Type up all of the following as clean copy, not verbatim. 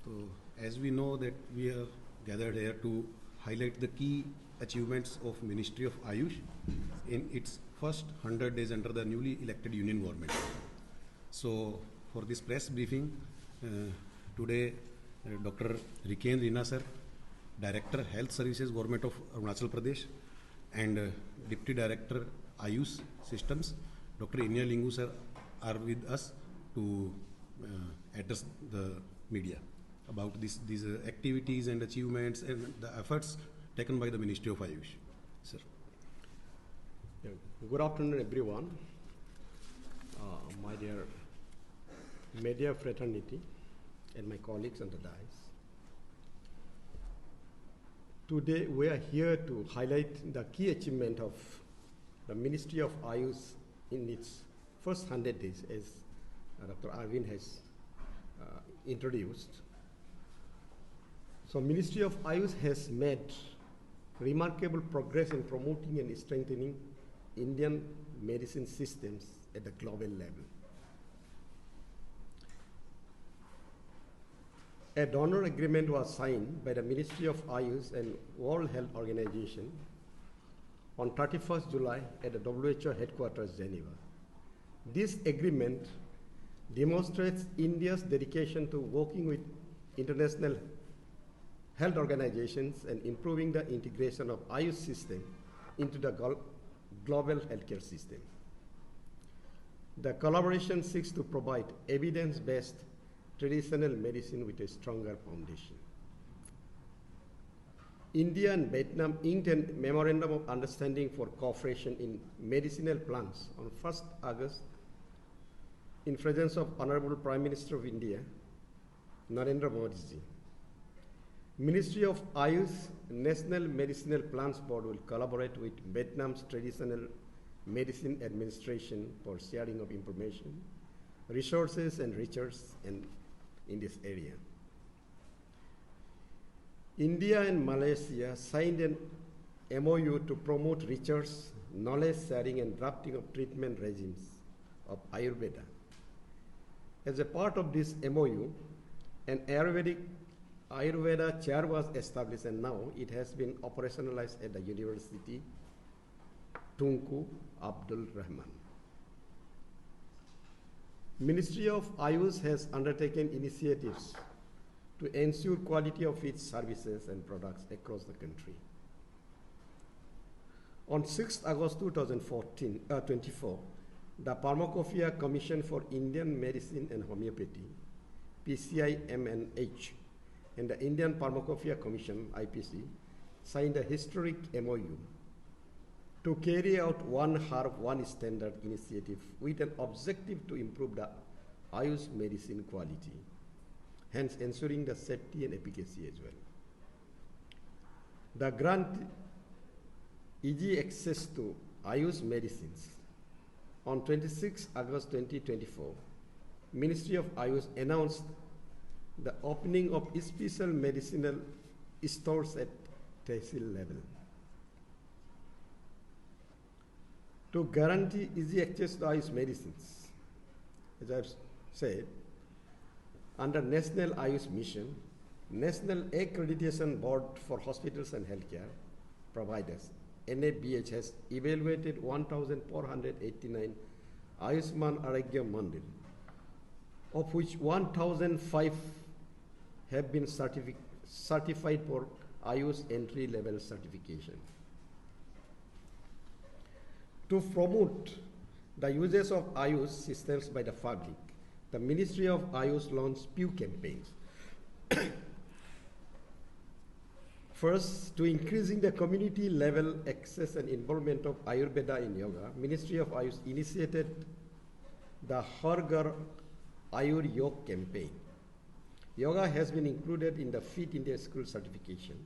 So, as we know that we are gathered here to highlight the key achievements of Ministry of Ayush in its first 100 days under the newly elected union government. So, for this press briefing, today Dr. Rikendra Rina sir, Director Health Services Government of Arunachal Pradesh, and Deputy Director Ayush Systems, Dr. Inya Lingu sir, are with us to address the media about these activities and achievements and the efforts taken by the Ministry of Ayush. Sir. Yeah. Good afternoon, everyone. My dear media fraternity and my colleagues on the dais. Today, we are here to highlight the key achievement of the Ministry of Ayush in its first 100 days, as Dr. Arvind has introduced. So, Ministry of Ayush has made remarkable progress in promoting and strengthening Indian medicine systems at the global level. A donor agreement was signed by the Ministry of Ayush and World Health Organization on 31st July at the WHO headquarters, Geneva. This agreement demonstrates India's dedication to working with international health organizations and improving the integration of Ayush system into the global healthcare system. The collaboration seeks to provide evidence-based traditional medicine with a stronger foundation. India and Vietnam inked a memorandum of understanding for cooperation in medicinal plants on 1st August in presence of Honorable Prime Minister of India, Narendra Modi ji. Ministry of Ayush National Medicinal Plants Board will collaborate with Vietnam's Traditional Medicine Administration for sharing of information, resources, and research in this area. India and Malaysia signed an MOU to promote research, knowledge sharing, and drafting of treatment regimes of Ayurveda. As a part of this MOU, an Ayurveda chair was established, and now it has been operationalized at the University Tunku Abdul Rahman. Ministry of Ayush has undertaken initiatives to ensure quality of its services and products across the country. On 6th August 2024, the Pharmacopoeia Commission for Indian Medicine and Homeopathy, PCIMNH, and the Indian Pharmacopoeia Commission, IPC, signed a historic MOU to carry out one herb, one standard initiative with an objective to improve the Ayush medicine quality, hence ensuring the safety and efficacy as well. The grant easy access to Ayush medicines. On 26 August 2024, Ministry of Ayush announced the opening of special medicinal stores at tehsil level. To guarantee easy access to Ayush medicines, as I've said, under National Ayush Mission, National Accreditation Board for Hospitals and Healthcare Providers, NABH, has evaluated 1,489 Ayushman Arogya Mandir, of which 1,005 have been certified for Ayush entry-level certification. To promote the uses of Ayush systems by the public, the Ministry of Ayush launched few campaigns. First, to increasing the community level access and involvement of Ayurveda in yoga, Ministry of Ayush initiated the Har Ghar Ayur Yoga campaign. Yoga has been included in the Fit India School certification.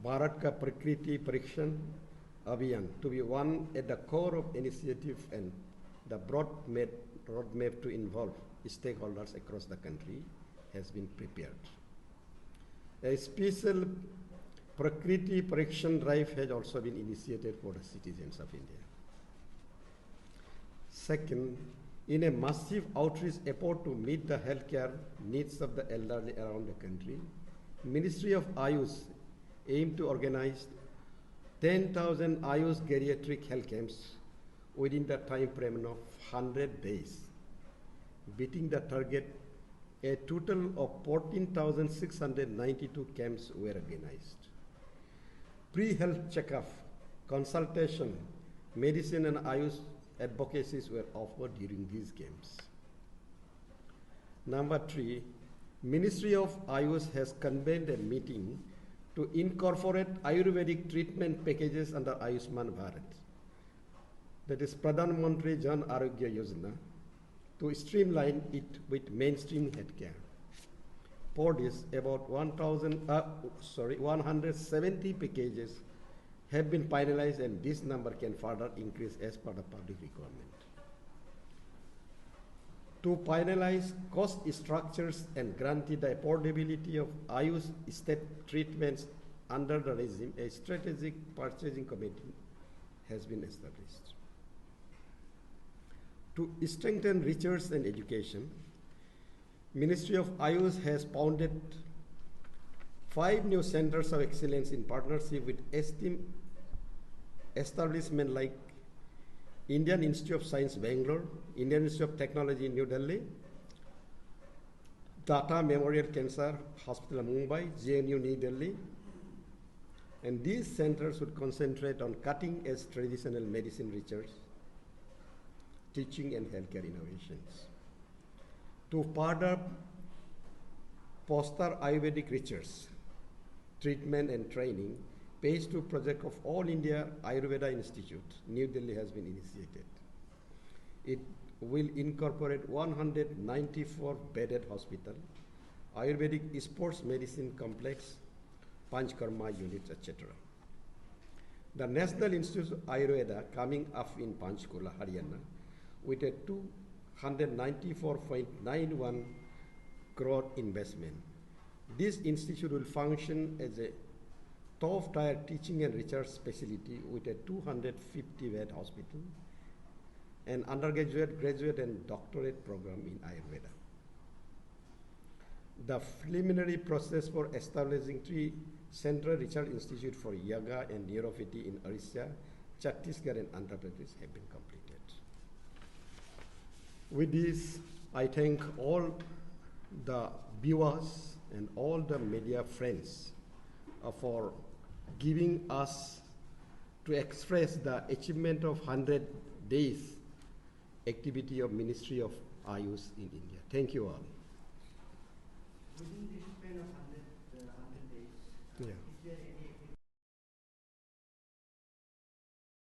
Bharat Ka Prakriti Parikshan Abhiyan to be one at the core of initiative, and the broad roadmap to involve stakeholders across the country has been prepared. A special Prakriti Parikshan drive has also been initiated for the citizens of India. Second, in a massive outreach effort to meet the healthcare needs of the elderly around the country, Ministry of Ayush aimed to organize 10,000 Ayush geriatric health camps within the time frame of 100 days. Beating the target, a total of 14,692 camps were organized. Pre-health checkup, consultation, medicine and Ayush advocacies were offered during these camps. Number 3, Ministry of Ayush has convened a meeting to incorporate Ayurvedic treatment packages under Ayushman Bharat, that is Pradhan Mantri Jan Arogya Yojana, to streamline it with mainstream healthcare. For this, about 170 packages have been finalized, and this number can further increase as per the public requirement. To finalize cost structures and guarantee the affordability of Ayush state treatments under the regime, a strategic purchasing committee has been established. To strengthen research and education, Ministry of Ayush has founded 5 new centers of excellence in partnership with esteemed establishments like Indian Institute of Science, Bangalore, Indian Institute of Technology, New Delhi, Tata Memorial Cancer Hospital, Mumbai, JNU, New Delhi. And these centers would concentrate on cutting-edge traditional medicine research, teaching and healthcare innovations. To further foster Ayurvedic research, treatment and training, phase 2 project of All India Ayurveda Institute, New Delhi, has been initiated. It will incorporate 194 bedded hospital, Ayurvedic sports medicine complex, Panchkarma units, etc. The National Institute of Ayurveda coming up in Panchkula, Haryana, with a 294.91 crore investment. This institute will function as a top-tier teaching and research facility with a 250-bed hospital, an undergraduate, graduate, and doctorate program in Ayurveda. The preliminary process for establishing 3 central research institutes for yoga and neuropathy in Orissa, Chhattisgarh, and Andhra Pradesh have been completed. With this, I thank all the viewers and all the media friends for giving us to express the achievement of 100 days activity of Ministry of Ayush in India. Thank you all. Within this span of 100 days, Yeah.